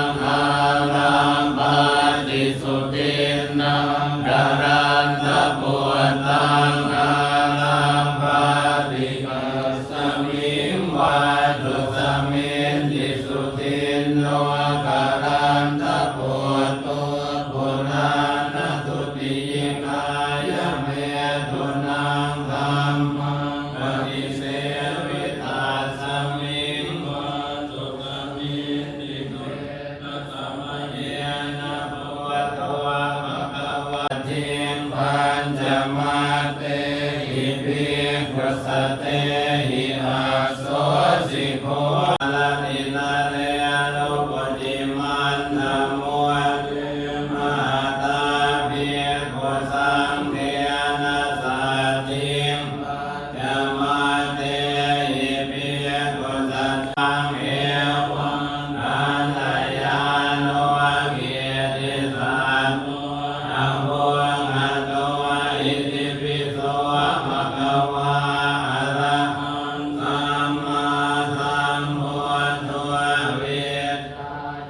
งอารัมปาติสุตินังกรันตะปุตตังอารัมปาติกัสสมิงวัตุสมิงติสุตินโนกรันตะปุตโตปุราณตุติยิกายเมตุนังธัมมังปฏิเสวิตาสมิงวัตุสมิงติโนนัสสะมะเยนะภวะโตภะคะวะทิปัญจมาเตหิภิกขุสเตหิอาโสสิโฆละนินาเรโลปุจิมันนะโมเตมหาตาภิกขุสังเฆนะสัจจิมจามาเตหิภิกขุสัตังเอวังนันทยาโนกิติสัตโตอะโหอะโตอิติปิโสภะคะวะอะระหังสัมมาสัมพุทโธเวท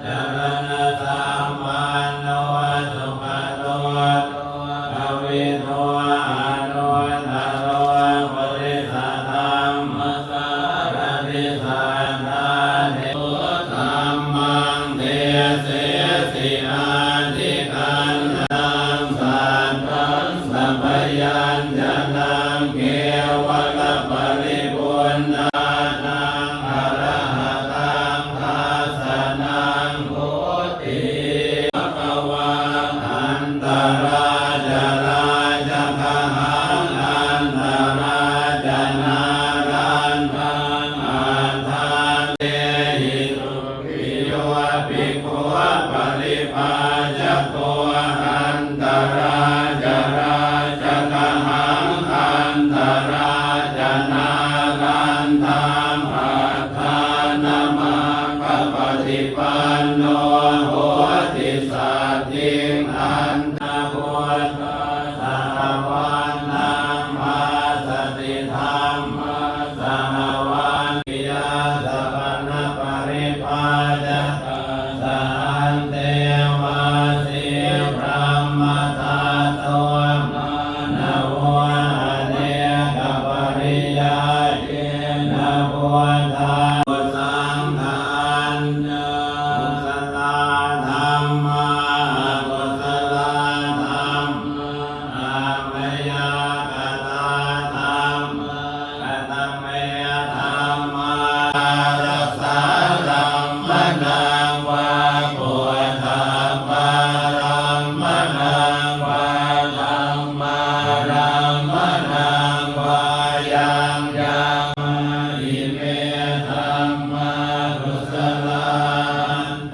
จารณะสัมปันโนสุขโตภวิโตอนุตตโรปุริสธัมมสารทิสัทธาเทโสธัมมังเทเสสิอาทิกันตังสัตตังสัพพยัญชนะเกวะละปริปุณณานังอรหัตังทัสสะนังโหติภะคะวะอันตราจาราจะขะหังอันตราจานารันทังอัฏฐานเตหิสุขิโยภิกขุปริภาจโตอันตราจาราจะขะหังอันตราจานารันทังอัฏฐานมัคคะปฏิปันโนโหติสัตถิงอันตพุทธสหวันนังมาสติธรรมสหวันติยาสัพพนปริภาจสันเทวาสิพระมตาโตมานะโวเนกปริยาเจนะโพธาสังฆันกุศลธัมมากุศลธัมมาอะเมยกตาธัมมาอะตเมยธัมมารักษารัมมนังวะพุทธังปารัมมนังวะธัมมารัมมนังวะยังยังอิเมธัมมากุศลา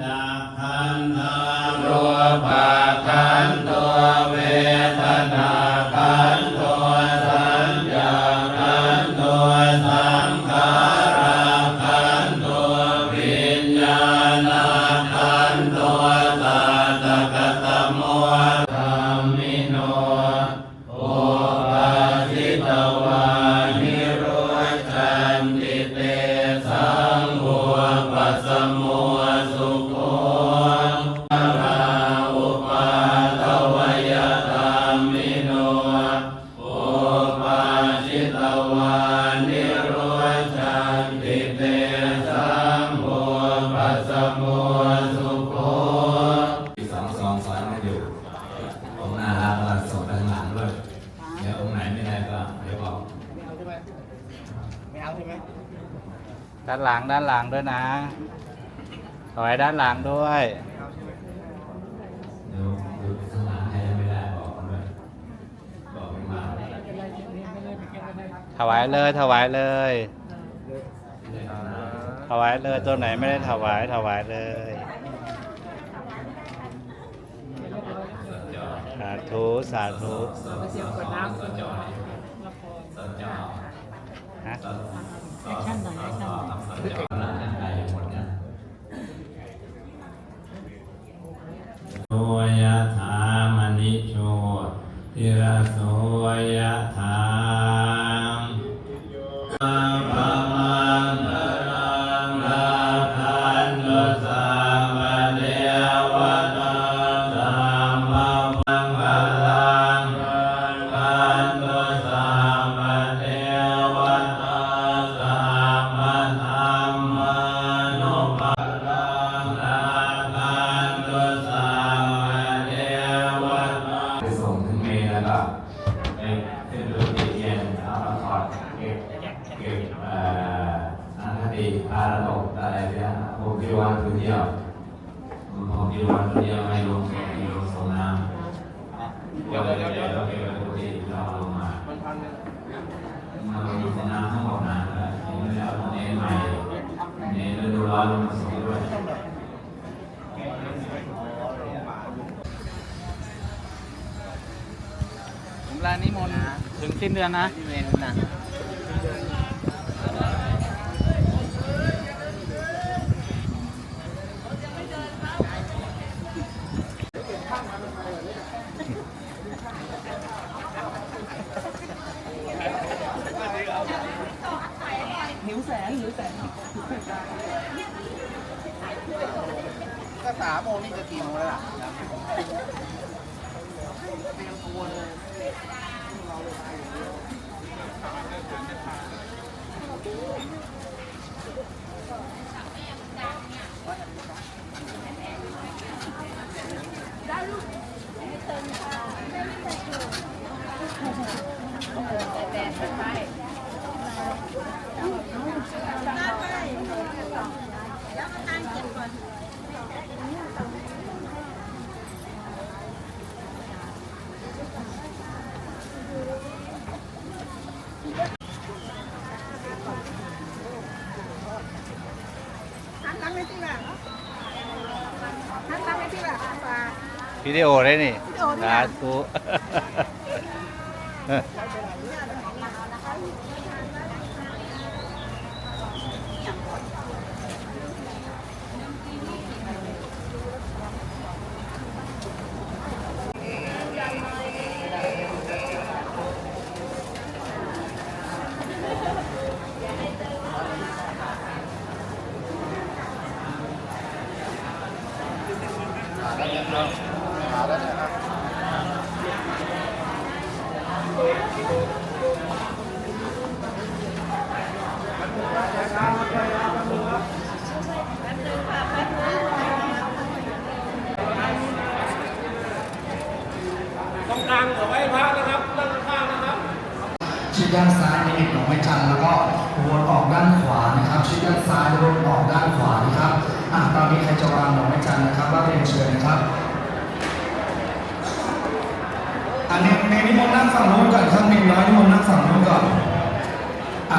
ดักขันธารูปะขันโตเวทนาขันโตสัญญาขันโตสังขาราขันโตวิญญาณขันโตตาตะกะตะโมธัมมิโนโอภาสิตวานิโรชันติเตสังโฆปัสสโมสุโขราอุปาทวยธัมมิโนโอภาสิตวานิโรชันติเตสังโฆปัสสโมสุโขสองซ้อนกันอยู่องค์หน้ารับก็ส่งไปข้างหลังด้วยเดี๋ยวองค์ไหนไม่ได้ก็เดี๋ยวบอก ไม่เอาใช่ไหม ด้านหลังด้วยนะถอยด้านหลังด้วย ไม่เอาใช่ไหม เดี๋ยวดูข้างหลังใครยังไม่ได้บอกมันด้วยบอกมันมา ถวายเลยถวายเลยถวายเลยตัวไหนไม่ได้ถวายเลยสาธุสาธุฮะ แอคชั่นหน่อยแอคชั่นหน่อย โสยถามณิโชติระโสยถาภะมังคารังลาคันตุสัพพะเท จีวรตัวเดียวให้ลงส่งน้ำเดี๋ยวปกติเราลงมา มันพันหนึ่ง มาลงส่งน้ำทั้งหมดนะแล้วเนใหม่เนฤดูร้อนลงมาส่งด้วย ผมลานิมนต์ถึงสิ้นเดือนนะเมนนะหิวแสงก็3 โมงนี่จะกี่โมงแล้วล่ะเตรียมตัวเลย วิดีโอได้นี่สาธุ ชิดด้านซ้ายในเอกหนองไม้จันทร์แล้วก็วนออกด้านขวานะครับชิดด้านซ้ายวนออกด้านขวานะครับตอนนี้ใครจะวางหนองไม้จันทร์นะครับว่าเรียนเชิญนะครับในนิมนต์นั่งฝั่งโน้นก่อนครับนิมนต์นั่งฝั่งโน้นก่อน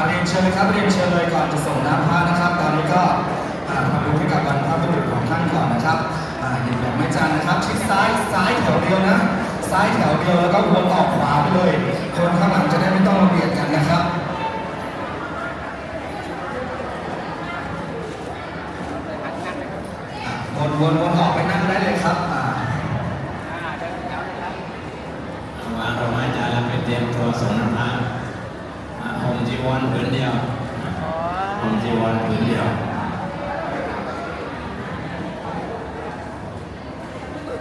เรียนเชิญครับเรียนเชิญเลยก่อนจะส่งน้ำพระนะครับตอนนี้ก็ทำบุญให้กับบรรพบุรุษของท่านก่อนนะครับหยิบดอกไม้จันทร์นะครับชิดซ้ายแถวเดียวนะซ้ายแถวเดียวแล้วก็วนออกขวาไปเลยคนข้างหลังจะได้ไม่ต้องมาเบียดกันนะครับวนออกไปนั่งได้เลยครับวางดอกไม้จันทร์แล้วไปเตรียมตัวส่งน้ำพระห่มจีวรผืนเดียวห่มจีวรผืนเดียว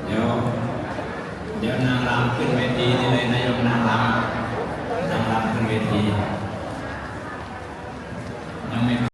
เดี๋ยวนางรำขึ้นเวทีนี่เลยนายกนางรำขึ้นเวทียังไม่